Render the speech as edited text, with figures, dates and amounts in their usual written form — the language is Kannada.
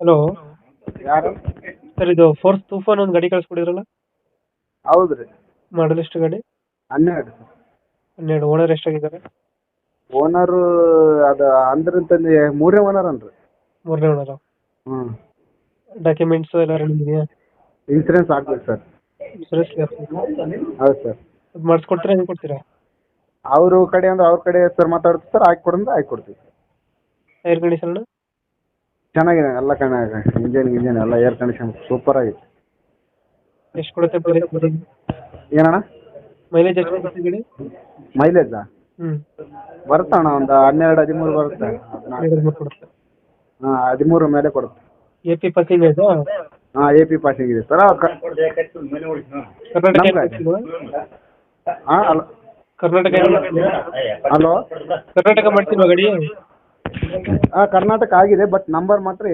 ಹಲೋ. ಯಾರು? ಸರ್ ಇದು ಫೋರ್ಸ್ ತೂಫಾನ್ ಒಂದು ಗಾಡಿ ಕಳಿಸ್ಕೊಡಿದ್ರಲ್ಲ, ಹೌದು ರೀ. ಮಾಡಲ್ ಎಷ್ಟು ಗಾಡಿ? 12 ಸರ್. 12. ಓನರ್ ಎಷ್ಟಾಗಿದ್ದಾರೆ? ಓನರು ಅದು ಅಂದ್ರಂತಂದು 3ನೇ ಓನರ್ ಅನ್ರಿ. 3ನೇ ಓನರ್. ಹ್ಞೂ. ಡಾಕ್ಯುಮೆಂಟ್ಸ್ ಎಲ್ಲ ರನ್ನಿಂಗ್ ಇದೆಯಾ? ಇನ್ಸೂರೆನ್ಸ್ ಹಾಕ್ಬೇಕು ಸರ್. ಇನ್ಸೂರೆನ್ಸ್ ಹೌದು ಸರ್. ಅದು ಮಾಡಿಸ್ಕೊಡ್ತೀರಾ, ಹೆಂಗೆ ಕೊಡ್ತೀರಾ? ಅವರು ಕಡೆ ಅಂದ್ರೆ ಅವ್ರ ಕಡೆ ಸರ್ ಮಾತಾಡ್ತೀವಿ ಸರ್, ಹಾಕಿ ಕೊಡಂದ್ರೆ ಹಾಕಿ ಕೊಡ್ತೀವಿ. Tyre condition? ಚೆನ್ನಾಗಿದೆ ಎಲ್ಲ ಇಂಜನ್ ಎಲ್ಲ ಏರ್ ಕಂಡೀಷನ್ ಸೂಪರ್ ಆಗಿದೆ. ಎಷ್ಟು ಕೊಡುತ್ತೆ ಮೈಲೇಜ್? ಏನಣ್ಣ? ಮೈಲೇಜ್ ಎಷ್ಟು ಕೊಡುತ್ತೆ ಗಾಡಿ? ಮೈಲೇಜಾ? ಹ್ಞೂ, ಬರುತ್ತೆ ಅಣ್ಣ, ಒಂದು 12-13 ಬರುತ್ತೆ. 13 ಕೊಡುತ್ತೆ. ಹಾಂ, 13 ಮೇಲೆ ಕೊಡುತ್ತೆ. ಎ ಪಿ ಪಾಸಿಂಗ್ ಆಯ್ತಾ? ಹಾಂ, ಎ ಪಿ ಪಾಸಿಂಗ್ ಇದೆ ಸರ್. ಕರ್ನಾಟಕ ಹಾಂ, ಅಲ್ಲ. ಕರ್ನಾಟಕ ಹಲೋ. ಕರ್ನಾಟಕ ಮಾಡ್ತಿಲ್ವಾ ಗಾಡಿ? ಹಾಂ, ಕರ್ನಾಟಕ ಆಗಿದೆ, ಬಟ್ ನಂಬರ್ ಮಾತ್ರ